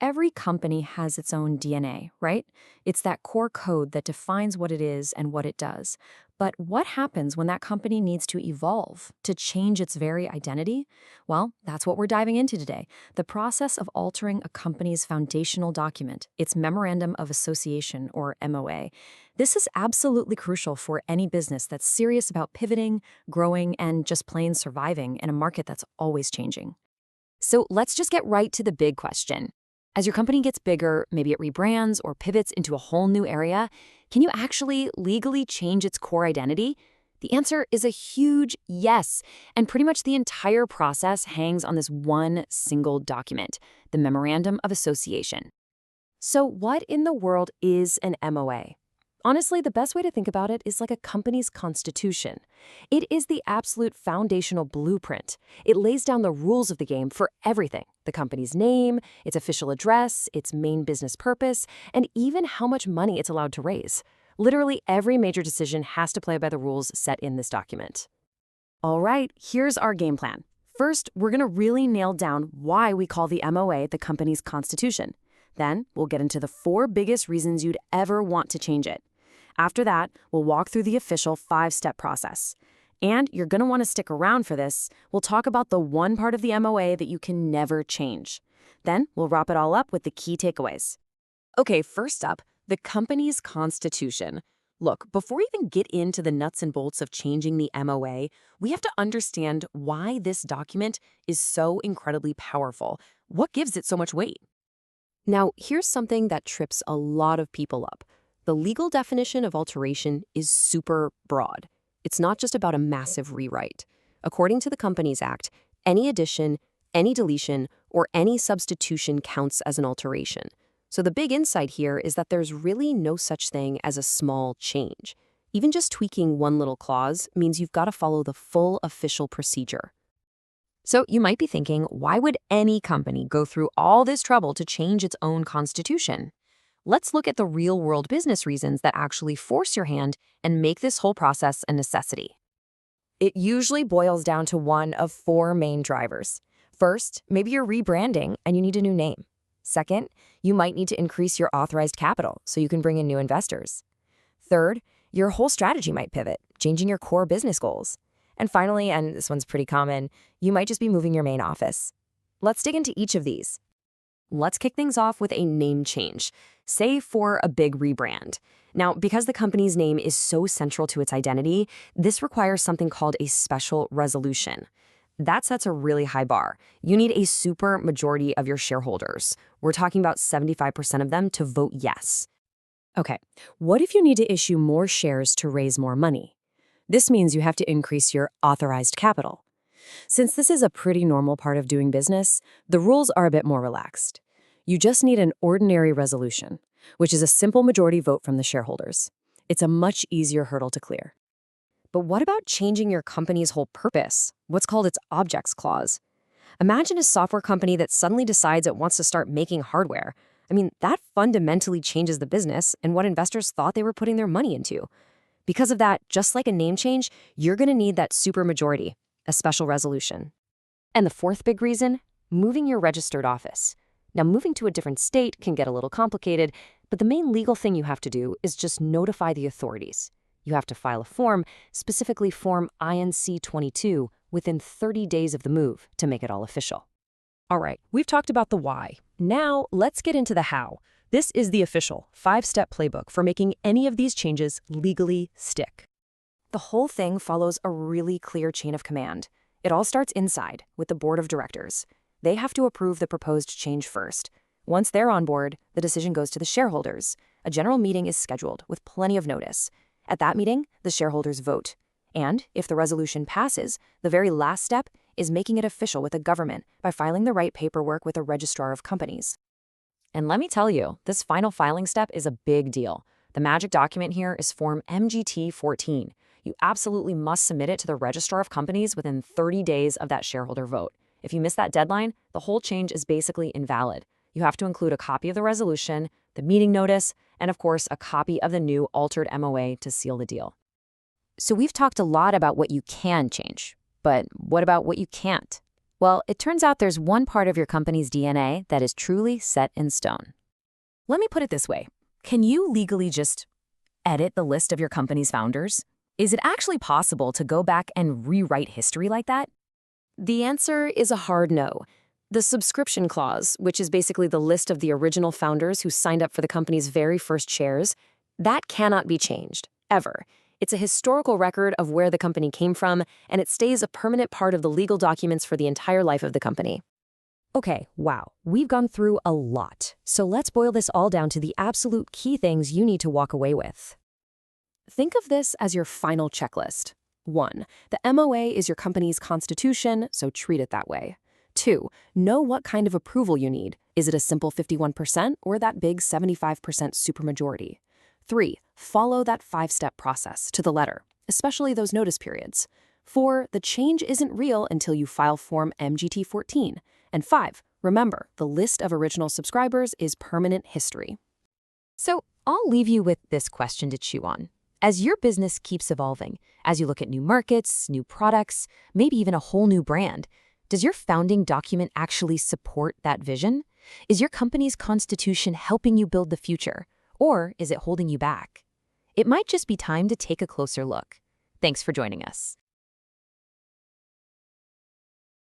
Every company has its own DNA, right? It's that core code that defines what it is and what it does. But what happens when that company needs to evolve, to change its very identity? Well, that's what we're diving into today. The process of altering a company's foundational document, its Memorandum of Association, or MOA. This is absolutely crucial for any business that's serious about pivoting, growing, and just plain surviving in a market that's always changing. So let's just get right to the big question. As your company gets bigger, maybe it rebrands or pivots into a whole new area, can you actually legally change its core identity? The answer is a huge yes, and pretty much the entire process hangs on this one single document, the Memorandum of Association. So what in the world is an MOA? Honestly, the best way to think about it is like a company's constitution. It is the absolute foundational blueprint. It lays down the rules of the game for everything: the company's name, its official address, its main business purpose, and even how much money it's allowed to raise. Literally every major decision has to play by the rules set in this document. All right, here's our game plan. First, we're going to really nail down why we call the MOA the company's constitution. Then, we'll get into the 4 biggest reasons you'd ever want to change it. After that, we'll walk through the official 5-step process. And you're going to want to stick around for this. We'll talk about the one part of the MOA that you can never change. Then, we'll wrap it all up with the key takeaways. Okay, first up, the company's constitution. Look, before we even get into the nuts and bolts of changing the MOA, we have to understand why this document is so incredibly powerful. What gives it so much weight? Now, here's something that trips a lot of people up. The legal definition of alteration is super broad. It's not just about a massive rewrite. According to the Companies Act, any addition, any deletion, or any substitution counts as an alteration. So the big insight here is that there's really no such thing as a small change. Even just tweaking one little clause means you've got to follow the full official procedure. So you might be thinking, why would any company go through all this trouble to change its own constitution? Let's look at the real-world business reasons that actually force your hand and make this whole process a necessity. It usually boils down to one of 4 main drivers. First, maybe you're rebranding and you need a new name. Second, you might need to increase your authorized capital so you can bring in new investors. Third, your whole strategy might pivot, changing your core business goals. And finally, and this one's pretty common, you might just be moving your main office. Let's dig into each of these. Let's kick things off with a name change, say for a big rebrand. Now, because the company's name is so central to its identity, this requires something called a special resolution. That sets a really high bar. You need a super majority of your shareholders. We're talking about 75% of them to vote yes. Okay, what if you need to issue more shares to raise more money? This means you have to increase your authorized capital. Since this is a pretty normal part of doing business, the rules are a bit more relaxed. You just need an ordinary resolution, which is a simple majority vote from the shareholders. It's a much easier hurdle to clear. But what about changing your company's whole purpose, what's called its objects clause? Imagine a software company that suddenly decides it wants to start making hardware. That fundamentally changes the business and what investors thought they were putting their money into. Because of that, just like a name change, you're going to need that supermajority, a special resolution. And the 4th big reason, moving your registered office. Now, moving to a different state can get a little complicated, but the main legal thing you have to do is just notify the authorities. You have to file a form, specifically Form INC-22, within 30 days of the move to make it all official. All right, we've talked about the why. Now, let's get into the how. This is the official 5-step playbook for making any of these changes legally stick. The whole thing follows a really clear chain of command. It all starts inside, with the board of directors. They have to approve the proposed change first. Once they're on board, the decision goes to the shareholders. A general meeting is scheduled with plenty of notice. At that meeting, the shareholders vote. And if the resolution passes, the very last step is making it official with the government by filing the right paperwork with a registrar of companies. And let me tell you, this final filing step is a big deal. The magic document here is Form MGT-14. You absolutely must submit it to the registrar of companies within 30 days of that shareholder vote. If you miss that deadline, the whole change is basically invalid. You have to include a copy of the resolution, the meeting notice, and of course, a copy of the new altered MOA to seal the deal. So we've talked a lot about what you can change, but what about what you can't? Well, it turns out there's one part of your company's DNA that is truly set in stone. Let me put it this way. Can you legally just edit the list of your company's founders? Is it actually possible to go back and rewrite history like that? The answer is a hard no. The subscription clause, which is basically the list of the original founders who signed up for the company's very first shares, that cannot be changed, ever. It's a historical record of where the company came from, and it stays a permanent part of the legal documents for the entire life of the company. Okay, wow, we've gone through a lot. So let's boil this all down to the absolute key things you need to walk away with. Think of this as your final checklist. 1. The MOA is your company's constitution, so treat it that way. 2. Know what kind of approval you need. Is it a simple 51% or that big 75% supermajority? 3. Follow that 5-step process to the letter, especially those notice periods. 4. The change isn't real until you file Form MGT-14. And 5. Remember, the list of original subscribers is permanent history. So I'll leave you with this question to chew on. As your business keeps evolving, as you look at new markets, new products, maybe even a whole new brand, does your founding document actually support that vision? Is your company's constitution helping you build the future, or is it holding you back? It might just be time to take a closer look. Thanks for joining us.